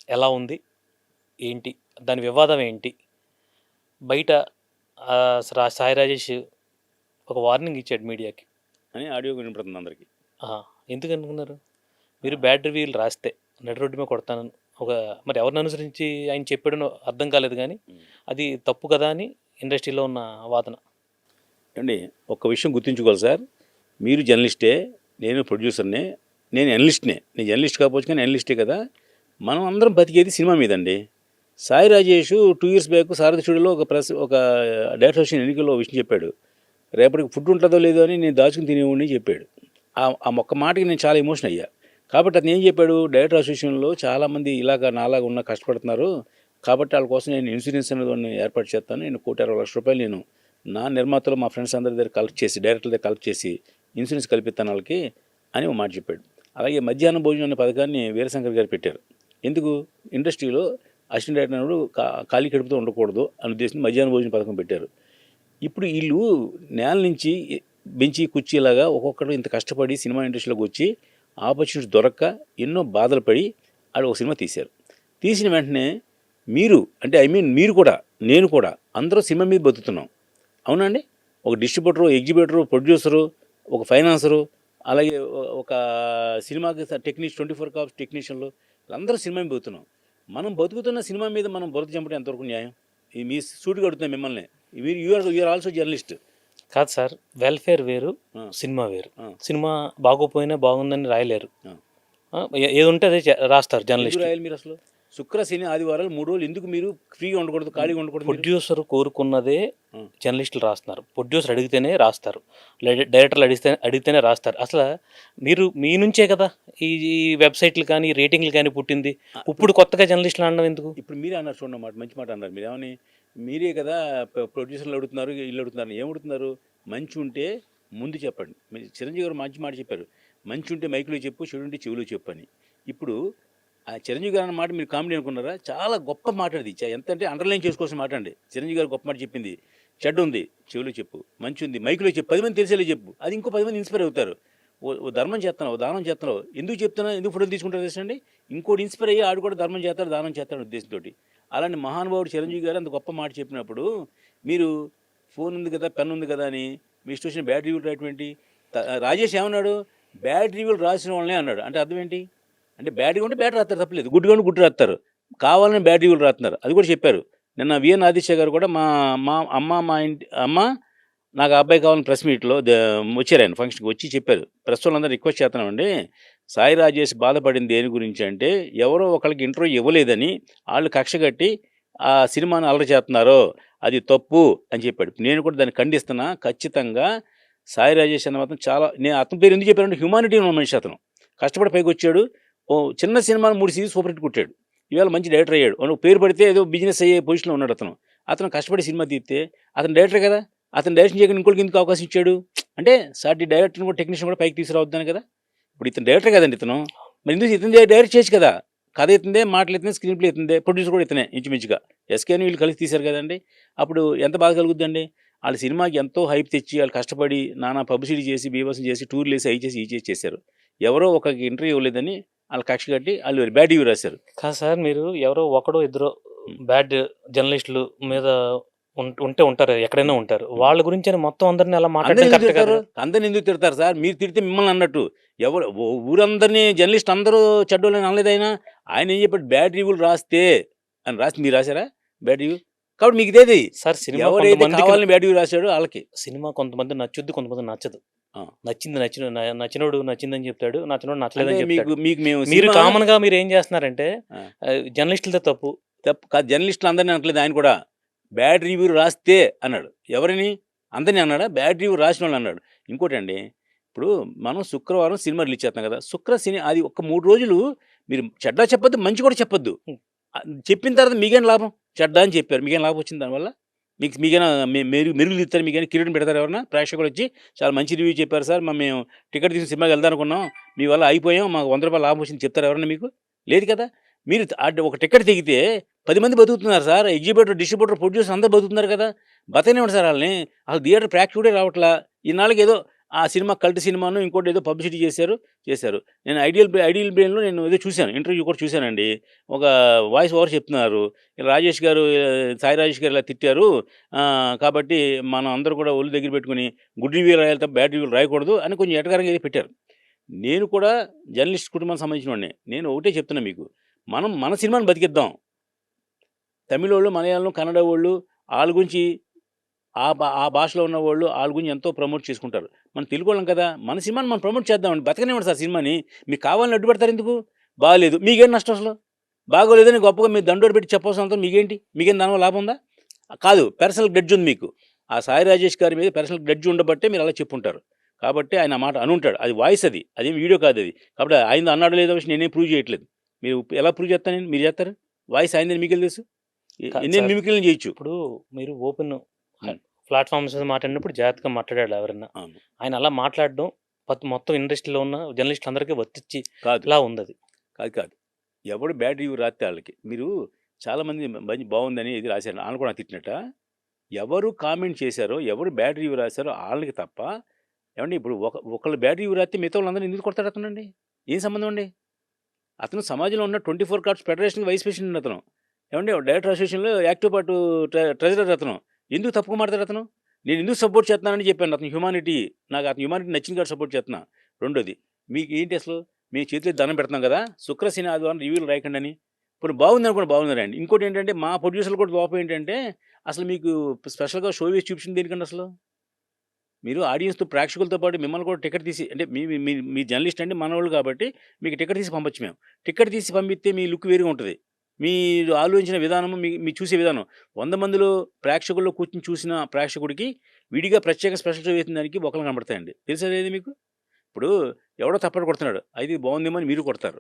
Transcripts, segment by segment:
ఎలా ఉంది? ఏంటి? దాని వివాదం ఏంటి? బయట సాయి రాజేష్ ఒక వార్నింగ్ ఇచ్చాడు మీడియాకి అని ఆడియో వినపడుతుంది అందరికీ. ఎందుకు అనుకున్నారు? మీరు బ్యాడ్ రివ్యూలు రాస్తే నడి రోడ్డు మీద కొడతాను మరి ఎవరిని అనుసరించి ఆయన చెప్పాడో అర్థం కాలేదు, కానీ అది తప్పు కదా అని ఇండస్ట్రీలో ఉన్న వాదన. అండి ఒక్క విషయం గుర్తుంచుకోవాలి సార్, మీరు జర్నలిస్టే, నేను ప్రొడ్యూసర్నే, నేను ఎనలిస్ట్నే. నేను జర్నలిస్ట్ కాకపోవచ్చు కానీ ఎనలిస్టే కదా. మనం అందరం బతికేది సినిమా మీదండి. సాయి రాజేష్ 2 years బ్యాక్ సారథి స్టూడియోలో ఒక డైరెక్టర్ అసోసియేషన్ ఎన్నికల్లో విషయం చెప్పాడు. రేపటికి ఫుడ్ ఉంటుందో లేదో అని నేను దాచుకుని తినేవాడిని చెప్పాడు. ఆ ఒక్క మాటకి నేను చాలా ఎమోషన్ అయ్యా. కాబట్టి అతను ఏం చెప్పాడు, డైరెక్టర్ అసోసియేషన్లో చాలామంది ఇలాగ నాలాగా ఉన్న కష్టపడుతున్నారు, కాబట్టి వాళ్ళ కోసం నేను ఇన్సూరెన్స్ అనేది ఏర్పాటు చేస్తాను, నేను ₹1,60,00,000 నేను నా నిర్మాతలు మా ఫ్రెండ్స్ అందరి దగ్గర కలెక్ట్ చేసి, డైరెక్టర్ దగ్గర కలెక్ట్ చేసి ఇన్సూరెన్స్ కల్పిస్తాను వాళ్ళకి అని ఒక మాట చెప్పాడు. అలాగే మధ్యాహ్నం భోజనం అనే పథకాన్ని వీరశంకర్ గారు పెట్టారు. ఎందుకు? ఇండస్ట్రీలో అసిస్టెంట్ డైరెక్టర్ అన్నప్పుడు ఖాళీ కడుపుతో ఉండకూడదు అని ఉద్దేశం మధ్యాహ్న భోజన పథకం పెట్టారు. ఇప్పుడు వీళ్ళు నేల నుంచి బెంచి కుర్చీలాగా ఒక్కొక్కరు ఇంత కష్టపడి సినిమా ఇండస్ట్రీలోకి వచ్చి ఆపర్చునిటీ దొరక్క ఎన్నో బాధలు పడి వాళ్ళు ఒక సినిమా తీశారు. తీసిన వెంటనే మీరు అంటే మీరు కూడా నేను కూడా అందరూ సినిమా మీద బతుకుతున్నాం, అవునండి. ఒక డిస్ట్రిబ్యూటరు, ఎగ్జిబ్యూటరు, ప్రొడ్యూసరు, ఒక ఫైనాన్సరు, అలాగే ఒక సినిమాకి టెక్నీషియన్ 24 hours టెక్నీషియన్లు, అందరూ సినిమా మీద బతుకుతున్నాం. మనం బతుకుతున్న సినిమా మీద మనం బురద చంపడం ఎంతవరకు న్యాయం? మీ సూటిగా అడుగుతున్నాం మిమ్మల్ని. You're also journalist. కాదు సార్, వెల్ఫేర్ వేరు, సినిమా వేరు. సినిమా బాగోపోయినా బాగుందని రాయలేరు. ఏది ఉంటే అదే రాస్తారు జర్నలిస్ట్. రాయాలి మీరు అసలు? శుక్ర శని ఆదివారాలు 3 రోజులు ఎందుకు మీరు ఫ్రీగా ఉండకూడదు, ఖాళీగా ఉండకూడదు? ప్రొడ్యూసర్ కోరుకున్నదే జర్నలిస్టులు రాస్తున్నారు. ప్రొడ్యూసర్ అడిగితేనే రాస్తారు, డైరెక్టర్లు అడిగితేనే రాస్తారు. అసలు మీరు మీ నుంచే కదా ఈ వెబ్సైట్లు కానీ రేటింగ్లు కానీ పుట్టింది. ఇప్పుడు కొత్తగా జర్నలిస్టులు అనడం ఎందుకు? ఇప్పుడు మీరే అన్నారు చూడండి, మాట మంచి మాట అన్నారు. మీరు ఏమని, మీరే కదా ప్రొడ్యూసర్లు అడుగుతున్నారు, వీళ్ళు అడుగుతున్నారు. ఏం అడుగుతున్నారు? మంచి ఉంటే ముందు చెప్పండి. చిరంజీవి గారు మంచి మాట చెప్పారు, మంచి ఉంటే మైకులో చెప్పు, చెడు ఉంటే చెవిలో చెప్పు అని. ఇప్పుడు ఆ చిరంజీవి గారు అన్న మాట మీరు కామెడీ అనుకున్నారా? చాలా గొప్ప మాట అది. ఎంత అంటే అండర్లైన్ చేసుకోవాల్సిన మాట అండి. చిరంజీవి గారు గొప్ప మాట చెప్పింది. చెడ్డ ఉంది చెవిలో చెప్పు, మంచి ఉంది మైకులో చెప్పు, 10 మంది తెలిసేలా చెప్పు. అది ఇంకో 10 మంది ఇన్స్పైర్ అవుతారు. ఓ ధర్మం చేస్తున్నావు, దానం చేస్తున్నావు, ఎందుకు చెప్తున్నావు, ఎందుకు ఫోటోలు తీసుకుంటారు తెలుసండి? ఇంకోటి ఇన్స్పైర్ అయ్యి ఆడు కూడా ధర్మం చేస్తాడు, దానం చేస్తాడు ఉద్దేశంతో. అలాంటి మహానుభావుడు చిరంజీవి గారు అంత గొప్ప మాట చెప్పినప్పుడు మీరు ఫోన్ ఉంది కదా, పెన్ ఉంది కదా అని మీ ఇష్టం వచ్చిన బ్యాడ్ రివ్యూలు రాయటువంటి. రాజేష్ ఏమన్నాడు? బ్యాడ్ రివ్యూలు రాసిన వాళ్ళనే అన్నాడు. అంటే అర్థం ఏంటి? అంటే బ్యాడ్గా ఉంటే బ్యాడ్ రాస్తారు, తప్పలేదు. గుడ్డుగా ఉంటే గుడ్డు రాస్తారు, కావాలని బ్యాడ్ రివ్యూలు రాస్తున్నారు. అది కూడా చెప్పారు. నిన్న విఎన్ ఆదిత్య గారు కూడా మా ఇంటి అమ్మ నాకు ఆ అబ్బాయి కావాలని ప్రెస్ మీట్లో వచ్చారు. ఆయన ఫంక్షన్కి వచ్చి చెప్పారు, ప్రెస్ వాళ్ళందరూ రిక్వెస్ట్ చేస్తున్నామండి, సాయి రాజేష్ బాధపడింది దేని గురించి అంటే ఎవరో ఒకరికి ఇంటర్వ్యూ ఇవ్వలేదని వాళ్ళు కక్ష కట్టి ఆ సినిమాను అల్లరి చేస్తున్నారో అది తప్పు అని చెప్పాడు. నేను కూడా దాన్ని ఖండిస్తున్నా. ఖచ్చితంగా సాయి రాజేష్ అన్న మాత్రం చాలా, నేను అతని పేరు ఎందుకు చెప్పానంటే హ్యూమానిటీ ఉన్న మనిషి. అతను కష్టపడి పైకి వచ్చాడు. ఓ చిన్న సినిమాను 3 series సూపర్ హిట్ కొట్టాడు. ఇవాళ మంచి డైరెక్టర్ అయ్యాడు. పేరు పడితే ఏదో బిజినెస్ అయ్యే పొజిషన్లో ఉన్నాడు అతను కష్టపడి సినిమా తీస్తే అతను డైరెక్టర్ కదా, అతను డైరెక్షన్ చేయకుండా ఇంకోటికి ఎందుకు అవకాశం ఇచ్చాడు? అంటే సాటి డైరెక్టర్ని కూడా టెక్నీషియన్ కూడా పైకి తీసుకురావద్దాను కదా. ఇప్పుడు ఇతను డైరెక్టర్ కదండి, ఇతను మరి ఎందుకు ఇతను డైరెక్ట్ చేయొచ్చు కదా. కథ ఇతుందే, మాటలు ఇతుందే, స్క్రీన్ ప్లే ఇతుందే, ప్రొడ్యూసర్ కూడా ఇతనే ఇంచుమించుగా. ఎస్కేని వీళ్ళు కలిసి తీశారు కదండి. అప్పుడు ఎంత బాధ కలుగుద్దండి? వాళ్ళ సినిమాకి ఎంతో హైప్ తెచ్చి వాళ్ళు కష్టపడి నానా పబ్లిసిటీ చేసి, బీభత్సం చేసి, టూర్లు వేసి, అవి చేసి, ఈ చేశారు. ఎవరో ఒక ఇంటర్వ్యూ ఇవ్వలేదని వాళ్ళు కక్ష కట్టి వాళ్ళు బ్యాడ్ రివ్యూ రాశారు. కాదు సార్, మీరు ఎవరో ఒకడో ఇద్దరు బ్యాడ్ జర్నలిస్టులు మీద ఉంటారు, ఎక్కడైనా ఉంటారు. వాళ్ళ గురించి మొత్తం అందరిని అలా మాట్లాడతారు. అందరిని ఎందుకు తిడతారు సార్? మీరు తిడితే మిమ్మల్ని అన్నట్టు. ఎవరు ఊరందరినీ జర్నలిస్ట్ అందరూ చెడ్డోళ్ళని అనలేదు ఆయన. ఆయన ఏం చెప్పాడు? బ్యాడ్ రివ్యూలు రాస్తే అని రాసి, మీరు రాశారా బ్యాడ్ రివ్యూ? కాబట్టి మీకు ఇదేది సార్, సినిమా ఎవరైతే కావాలని బ్యాడ్ రివ్యూ రాశాడో వాళ్ళకి. సినిమా కొంతమంది నచ్చుద్ది, కొంతమంది నచ్చదు. నచ్చినోడు నచ్చిందని చెప్తాడు, నచ్చినోడు నచ్చలేదని చెప్తాడు. మీరు కామన్ గా మీరు ఏం చేస్తున్నారంటే జర్నలిస్టులతో తప్పు కాదు, జర్నలిస్టులు అందరినీ అనట్లేదు. ఆయన కూడా బ్యాడ్ రివ్యూ రాస్తే అన్నాడు. ఎవరిని? అందరినీ అన్నాడా? బ్యాడ్ రివ్యూ రాసిన వాళ్ళు అన్నాడు. ఇంకోటి అండి, ఇప్పుడు మనం శుక్రవారం సినిమా రిలీజ్ చేస్తాం కదా, అది ఒక 3 రోజులు మీరు చెడ్డా చెప్పొద్దు, మంచి కూడా చెప్పొద్దు. చెప్పిన తర్వాత మీకేం లాభం? చెడ్డా అని చెప్పారు, మీకేం లాభం వచ్చింది దానివల్ల? మీకైనా మెరుగులు ఇస్తారు, మీకైనా కిరీటం పెడతారు ఎవరన్నా? ప్రేక్షకులు వచ్చి చాలా మంచి రివ్యూ చెప్పారు సార్, మేము టికెట్ తీసిన సినిమాకి వెళ్దాం అనుకున్నాం, మీ వల్ల అయిపోయాం, మాకు ₹100 లాభం వచ్చింది చెప్తారు ఎవరన్నా మీకు? లేదు కదా. మీరు ఒక టికెట్ తెగితే 10 మంది బతుకుతున్నారు సార్. ఎగ్జిబ్యూటర్, డిస్ట్రిబ్యూటర్, ప్రొడ్యూసర్ అందరూ బతుకుతున్నారు కదా. బతకనివ్వండి సార్ వాళ్ళని. అసలు థియేటర్ ప్రేక్షకుడే రావట్లా. ఈనాళ్ళకి ఏదో ఆ సినిమా కల్ట్ సినిమాను ఇంకోటి ఏదో పబ్లిసిటీ చేశారు. నేను ఐడియల్ బ్రెయిన్‌లో నేను ఏదో చూశాను. ఇంటర్వ్యూ కూడా చూశానండి. ఒక వాయిస్ ఓవర్ చెప్తున్నారు. ఇలా రాజేష్ గారు సాయి రాజేష్ గారు ఇలా తిట్టారు. కాబట్టి మనం అందరూ కూడా ఒళ్ళు దగ్గర పెట్టుకొని గుడ్ రివ్యూ రాయాలి తప్ప బ్యాడ్ రివ్యూలు రాయకూడదు అని కొంచెం ఎటకారంగా ఏదో పెట్టారు. నేను కూడా జర్నలిస్ట్ కుటుంబానికి సంబంధించిన వాడినే. నేను ఒకటే చెప్తున్నా మీకు. మనం మన సినిమాని బతికిద్దాం. తమిళోళ్ళు, మలయాళం, కన్నడ వోళ్ళు ఆళ్ళ గురించి ఆ భాషలో ఉన్నవాళ్ళు ఆళ్ళ గురించి ఎంతో ప్రమోట్ చేసుకుంటారు. మనం తెలుగోళ్ళం కదా! మన సినిమాని మనం ప్రమోట్ చేద్దామండి. బతకనివ్వండి సార్ సినిమాని. మీకు కావాలని అడ్డుపెడతారు ఎందుకు? బాలేదు. మీకేం నష్టం అసలు? బాగోలేదని గొప్పగా మీరు దండోరు పెట్టి చెప్పాల్సిన అవసరం మీకేంటి? మీకేం దానివల్ల లాభం ఉందా? కాదు. పర్సనల్ గ్రడ్జ్ ఉంది మీకు. ఆ సాయి రాజేష్ గారి మీద పర్సనల్ గ్రడ్జ్ ఉండబట్టే మీరు అలా చెప్పుంటారు. కాబట్టి ఆయన ఆ మాట అనుంటాడు. అది వాయిస్ అది. అదేం వీడియో కాదది. కాబట్టి ఆయనది అన్నాడో లేదో విషయం నేనేం ప్రూవ్ చేయట్లేదు. మీరు ఎలా ప్రూవ్ చేస్తాను నేను? మీరు చేస్తారా? వాయిస్ ఆయనదని మీకెలా తెలుసు? కాదు ఎన్నెన్ని సార్. మిమిక్రీలు చేయొచ్చు. ఇప్పుడు మీరు ఓపెన్ హ్మ్. ప్లాట్‌ఫార్మ్స్ మీద మాట్లాడినప్పుడు జాగ్రత్తగా మాట్లాడాలి ఎవరన్నా. అవును. ఆయన అలా మాట్లాడడం మొత్తం ఇండస్ట్రీలో ఉన్న జర్నలిస్టులందరికీ కాదు. వర్తిచ్చేలా ఉందది. కాదు. ఎవడు బ్యాడ్ రివ్యూ రాస్తే ఆళ్ళకి. మీరు చాలామంది బావుందని ఇది రాశారు. ఆళ్ళు కూడా నాకు తిట్టినట్ట. ఎవరు కామెంట్ చేశారో, ఎవరు బ్యాడ్ రివ్యూ రాశారో ఆళ్ళకి తప్ప ఏవండీ ఇప్పుడు ఒకళ్ళు బ్యాడ్ రివ్యూ రాస్తే మిగతా వాళ్ళందరిని ఎందుకు కొడతాడు అతనండి? ఏం సంబంధం అండి? అతను సమాజంలో ఉన్న 24 కార్డ్స్ ఫెడరేషన్‌కి వైస్ ప్రెసిడెంట్ అతను. ఏవండీ డైరెక్టర్ అసోసియేషన్‌లో యాక్టివ్ పార్ట్ ట్రెజరర్ అతను. ఎందుకు తప్పుగా మాట్లాడతాడు అతను? నేను ఎందుకు సపోర్ట్ చేస్తున్నానని చెప్పాను. అతను హ్యుమానిటీ. నాకు అతను హ్యుమానిటీ నచ్చింది కాబట్టి సపోర్ట్ చేస్తున్నా. రెండోది మీకేంటి అసలు? మేము చేతులెత్తి దండం పెడుతున్నాం కదా! శుక్ర, శని, ఆదివారం రివ్యూలు రాయకండని. పోనీ బాగుందనుకోండి బాగుందిలేండి. ఇంకోటేంటంటే మా ప్రొడ్యూసర్‌లు కూడా లోపం ఏంటంటే అసలు మీకు స్పెషల్‌గా షో వేసి చూపించింది దేనికండి అసలు? మీరు ఆడియన్స్‌తో ప్రేక్షకులతో పాటు మిమ్మల్ని కూడా టికెట్ తీసి అంటే మీ మీ మీ జర్నలిస్ట్ అంటే మనోళ్ళు కాబట్టి మీకు టికెట్ తీసి పంపొచ్చు మేము. టికెట్ తీసి పంపిస్తే మీ లుక్ వేరుగా ఉంటది. మీరు ఆలోచించిన విధానము మీరు చూసే విధానం 100 మందిలో ప్రేక్షకుల్లో కూర్చొని చూసిన ప్రేక్షకుడికి విడిగా ప్రత్యేక స్పెషల్ షో వేసిన దానికి బొక్కలు కనపడతాయండి. తెలుసా లేదు మీకు? ఇప్పుడు ఎవడో తప్పట కొడుతున్నాడు. అయితే ఇది బాగుందేమో అని మీరు కొడతారు.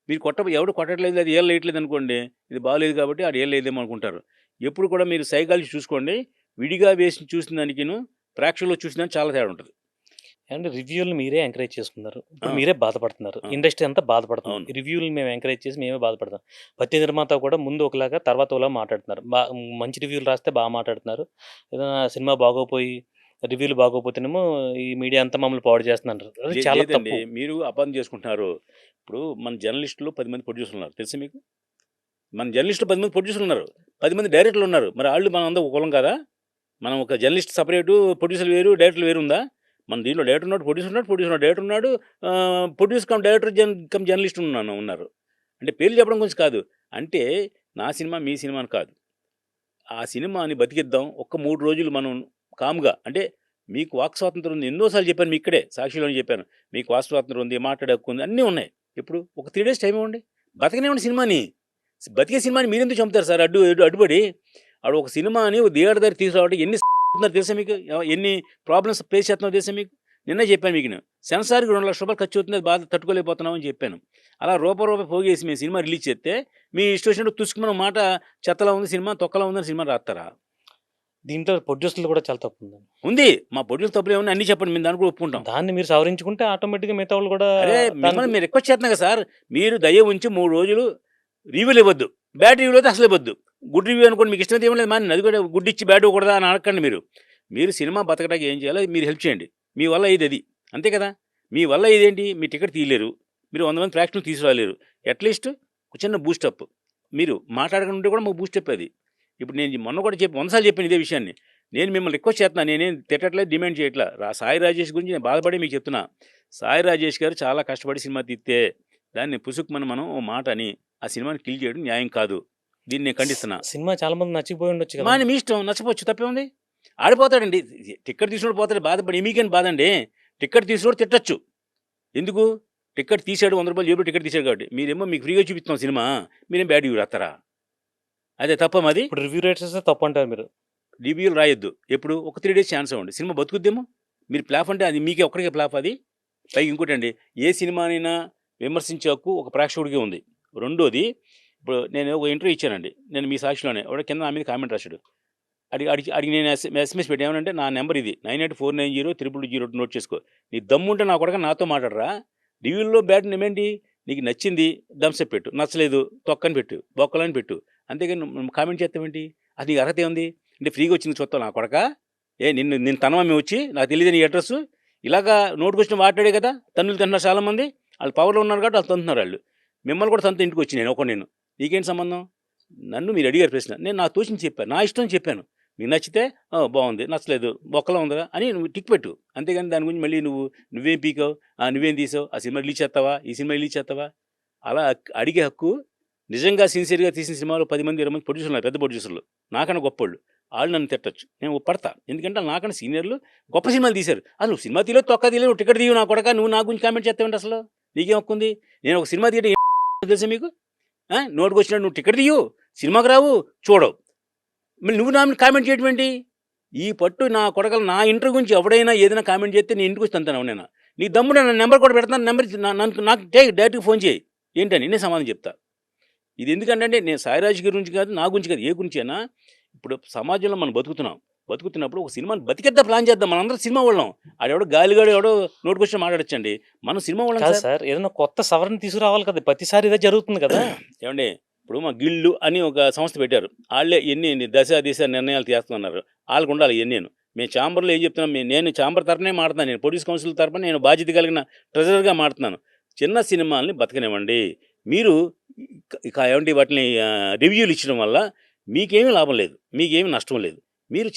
మీరు ఎవడు కొట్టట్లేదు అది ఏళ్ళు వేయట్లేదు అనుకోండి. ఇది బాగలేదు కాబట్టి ఆడు ఏళ్ళు వేయదేమో అనుకుంటారు. ఎప్పుడు కూడా మీరు సైకాలజీ చూసుకోండి. విడిగా వేసి చూసిన దానికిను ప్రేక్షకుల్లో చూసిన దానికి చాలా తేడా ఉంటది. ఏవండీ రివ్యూలని మీరే ఎంకరేజ్ చేసుకున్నారు. ఇప్పుడు ఆ! మీరే బాధపడుతున్నారు. ఆ! ఇండస్ట్రీ అంతా బాధపడుతుంది. అవును. రివ్యూలని మేము ఎంకరేజ్ చేసి మేమే బాధపడతాం. ప్రతి నిర్మాత కూడా ముందు ఒకలాగా తర్వాత ఒకలాగా మాట్లాడుతున్నారు. మంచి రివ్యూలు రాస్తే మాట్లాడుతున్నారు. ఏదైనా సినిమా బాగోపోయి రివ్యూలు బాగోపోతేనేమో ఈ మీడియా అంతా మమ్మల్ని పాడు చేస్తుందంటారు. అది చాలా లేదండి. తప్పు. మీరు అపార్థం చేసుకుంటున్నారు. ఇప్పుడు మన జర్నలిస్టులు 10 మంది ప్రొడ్యూసర్లు ఉన్నారు. తెలుసా మీకు? మన జర్నలిస్టులు 10 మంది ప్రొడ్యూసర్లు ఉన్నారు. 10 మంది డైరెక్టర్లు ఉన్నారు. మరి ఆళ్ళు మనం అందరం ఒక కులం కాదా? మనం ఒక జర్నలిస్ట్ సెపరేటు, ప్రొడ్యూసర్ వేరు, డైరెక్టర్లు వేరు ఉందా? మన దీంట్లో డైరెక్టర్ ఉన్నాడు, ప్రొడ్యూసర్ ఉన్నాడు, డైరెక్టర్ ఉన్నాడు. Producer come director come journalist ఉన్నారు. అంటే పేర్లు చెప్పడం గురించి కాదు. అంటే నా సినిమా, మీ సినిమా అని కాదు. ఆ సినిమాని బతికిద్దాం. ఒక్క 3 రోజులు మనం కామ్‌గా అంటే మీకు వాక్ స్వాతంత్రం ఉంది. ఎన్నో సార్లు చెప్పాను మీకు ఇక్కడే సాక్షిలోనే చెప్పాను. మీకు వాక్ స్వాతంత్రం ఉంది, మాట్లాడే హక్కు ఉంది అన్నీ ఉన్నాయి. ఎప్పుడు? ఒక 3 డేస్ టైమ్ ఇవ్వండి. బతకనివ్వండి సినిమాని. బతికే సినిమాని మీరెందుకు చంపుతారు సార్ అడ్డుపడి? ఆడు ఒక సినిమాని ఒక థియేటర్ దగ్గర తీసుకురావాలంటే ఎన్ని అవుతున్నారో తెలుసా మీకు? ఎన్ని ప్రాబ్లమ్స్ ఫేస్ చేస్తున్నారో తెలుసా మీకు? నిన్నే చెప్పాను మీకు నేను. సెన్సార్‌కి ₹2,00,000 ఖర్చు అవుతుంది. అది బాధ తట్టుకోలేకపోతున్నాం అని చెప్పాను. అలా రూపాయి పోగేసి మేము సినిమా రిలీజ్ చేస్తే మీ ఇష్టం వచ్చినట్టు తుసుకుమన్న మాట చెత్తలా ఉంది సినిమా, తొక్కలా ఉందని సినిమా రాస్తారా? దీంట్లో ప్రొడ్యూసర్‌లు కూడా చాలా తప్పుందండి. ఉంది. మా ప్రొడ్యూసర్ తప్పులేమున్నాయి అన్నీ చెప్పండి. మేము దాన్ని కూడా ఒప్పుకుంటాం. దాన్ని మీరు సవరించుకుంటే ఆటోమేటిక్‌గా మిగతా వాళ్ళు కూడా అరే! మిమ్మల్ని దానికి మేము రిక్వెస్ట్ చేస్తున్నాం కదా సార్. మీరు దయ ఉంచి 3 రోజులు రివ్యూలు ఇవ్వద్దు. బ్యాడ్ రివ్యూలు అయితే అసలు ఇవ్వద్దు. గుడ్ రివ్యూ అనుకోండి మీకు ఇష్టమైతే ఏం లేదు మానేయండి. అది కూడా గుడ్ ఇచ్చి బ్యాడ్ ఇవ్వకూడదా అని అడగండి మీరు. మీరు సినిమా బతకడానికి ఏం చేయాలో మీరు హెల్ప్ చేయండి. మీ వల్ల అయ్యేదది. అంతే కదా! మీ వల్ల అయ్యేదేంటి? మీ టికెట్ తీయలేరు. మీరు 100 మంది ప్రేక్షకులను తీసుకురాలేరు. అట్‌లీస్ట్ ఒక చిన్న బూస్టప్. మీరు మాట్లాడకుండా ఉంటే కూడా మాకు బూస్టప్ అది. ఇప్పుడు నేను మొన్న కూడా 100 సార్లు చెప్పాను ఇదే విషయాన్ని. నేను మిమ్మల్ని రిక్వెస్ట్ చేస్తున్నాను. నేనేం తిట్టట్లేదు, డిమాండ్ చేయట్లా. సాయి రాజేష్ గురించి నేను బాధపడి మీకు చెప్తున్నా. సాయి రాజేష్ గారు చాలా కష్టపడి సినిమా తీస్తే దాన్ని పుసుక్కుమని మనం ఓ మాట అని ఆ సినిమాని కిల్ చేయడం న్యాయం కాదు. దీన్ని నేను ఖండిస్తున్నా. సినిమా చాలా మంది నచ్చిపోయి ఉండొచ్చు కదా! మీ ఇష్టం నచ్చపోవచ్చు తప్పేముంది? ఆడిపోతాడండి. టికెట్ తీసుకున్నోడు పోతాడు బాధపడి మీకేం బాధండి? టికెట్ తీసుకున్నోడు తిట్టొచ్చు. ఎందుకు? టికెట్ తీసాడు ₹100 జేబులో టికెట్ తీసాడు కాబట్టి. మీరేమో మీకు ఫ్రీగా చూపిస్తున్నాం సినిమా. మీరేం బ్యాడ్ రివ్యూ రాస్తారా? అదే తప్పా మాది? ఇప్పుడు రివ్యూ రైటర్సే తప్పంటారు మీరు. రివ్యూలు రాయొద్దు. ఎప్పుడు? ఒక 3 డేస్ ఛాన్స్ ఇవ్వండి. సినిమా బతుకుద్దేమో. మీరు ఫ్లాప్ అంటే అది మీకే ఒక్కడికే ఫ్లాప్ అది. పైగా ఇంకోటండి ఏ సినిమానైనా విమర్శించే హక్కు ఒక ప్రేక్షకుడికే ఉంది. రెండోది ఇప్పుడు నేను ఒక ఇంటర్వ్యూ ఇచ్చానండి. నేను మీ సాక్షిలోనే. ఎవడో కింద నా మీద కామెంట్ రాశాడు. అడిగి నేను ఎస్ఎంఎస్ పెట్టి ఏమనంటే నా నెంబర్ ఇది 9849022202 నోట్ చేసుకో. నీ దమ్ముంటే నా కొడక నాతో మాట్లాడరా. రివ్యూల్లో బ్యాడ్ నేమేంటి? నీకు నచ్చింది థమ్సప్ పెట్టు. నచ్చలేదు తొక్కని పెట్టు. బొక్కలని పెట్టు. అంతేగాని నువ్వు కామెంట్ చేస్తావేంటి? అది నీకు అర్హత ఏముంది? అంటే ఫ్రీగా వచ్చింది చూస్తావు నా కొడకా? నిన్ను తనవా మేము వచ్చి నాకు తెలియదు నీ అడ్రస్సు. ఇలాగా నోటుకొచ్చిన మాట్లాడే కదా తన్నులు తింటున్నారు చాలామంది. వాళ్ళు పవర్లో ఉన్నారు కాబట్టి వాళ్ళు తంతున్నారు వాళ్ళు. మిమ్మల్ని కూడా తంత ఇంటికి వచ్చి నేను నీకేంటి సంబంధం? నన్ను మీరు అడిగారు ప్రశ్న, నేను నాకు తోచింది చెప్పాను, నా ఇష్టం చెప్పాను. మీకు నచ్చితే బాగుంది, నచ్చలేదు బొక్కలో ఉందా అని నువ్వు టిక్ పెట్టు. అంతేగాని దాని గురించి మళ్ళీ నువ్వేం పీకావు, నువ్వేం తీసావు, ఆ సినిమా రిలీజ్ చేస్తావా, ఈ సినిమా రిలీజ్ చేస్తావా, అలా అడిగే హక్కు నిజంగా సిన్సియర్గా తీసిన సినిమాలో 10 మంది 20 మంది ప్రొడ్యూసర్లు ఉన్నారు, పెద్ద ప్రొడ్యూసర్లు నాకన్నా గొప్పోళ్ళు. వాళ్ళు నన్ను తిట్టచ్చు, నేను పడతా. ఎందుకంటే వాళ్ళు నాకన్నా సీనియర్లు, గొప్ప సినిమాలు తీశారు. అసలు నువ్వు సినిమా తీయలేదు, తొక్క తీయలేదు, నువ్వు టికెట్ తీయవు నా కొడక, నువ్వు నా గురించి కామెంట్ చేస్తావంటే అసలు నీకేం హక్కు ఉంది? నేను ఒక సినిమా తీయడం తెలుసా మీకు? నోటుకు వచ్చినట్టు నువ్వు టికెట్ తీయవు, సినిమాకి రావు, చూడవు, మళ్ళీ నువ్వు నా మీద కామెంట్ చేయడం ఏంటి? ఈ పట్టు నా కొడకలు నా ఇంటర్ గురించి ఎవడైనా ఏదైనా కామెంట్ చేస్తే నేను ఇంటికి వస్తాను ఎవడైనా. నీ దమ్ముడు నా నెంబర్ కూడా పెడతాను, నెంబర్ నాకు డైరెక్ట్గా ఫోన్ చేయి ఏంటని నేను సమాధానం చెప్తా. ఇది ఎందుకంటే నేను సాయిరాజ్ గురించి కాదు, నా గురించి కాదు, ఏ గురించి అయినా ఇప్పుడు సమాజంలో మనం బతుకుతున్నప్పుడు ఒక సినిమాని బతికేద్దా ప్లాన్ చేద్దాం. మనందరం సినిమా వాళ్ళం. ఆడెవడో గాలిగాడు ఎవడో నోటుకొచ్చి మాట్లాడచ్చండి, మనం సినిమా వాళ్ళం కాదు సార్. సార్, ఏదైనా కొత్త సవరణ తీసుకురావాలి కదా, ప్రతిసారి ఇదే జరుగుతుంది కదా. ఏమండి, ఇప్పుడు మా గిల్లు అని ఒక సంస్థ పెట్టారు, వాళ్ళే ఎన్ని దశ నిర్ణయాలు చేస్తున్నారు, వాళ్ళకు ఉండాలి. నేను మేము ఛాంబర్లో ఏం చెప్తున్నాం, నేను ఛాంబర్ తరఫునే మాడుతున్నాను, నేను ప్రొడ్యూస్ కౌన్సిల్ తరఫున నేను బాధ్యత కలిగిన ట్రెజరర్గా మాడుతున్నాను. చిన్న సినిమాల్ని బతకనివ్వండి. మీరు ఏమండి వాటిని రివ్యూలు ఇచ్చడం వల్ల మీకేమీ లాభం లేదు, మీకేమీ నష్టం లేదు. మీరు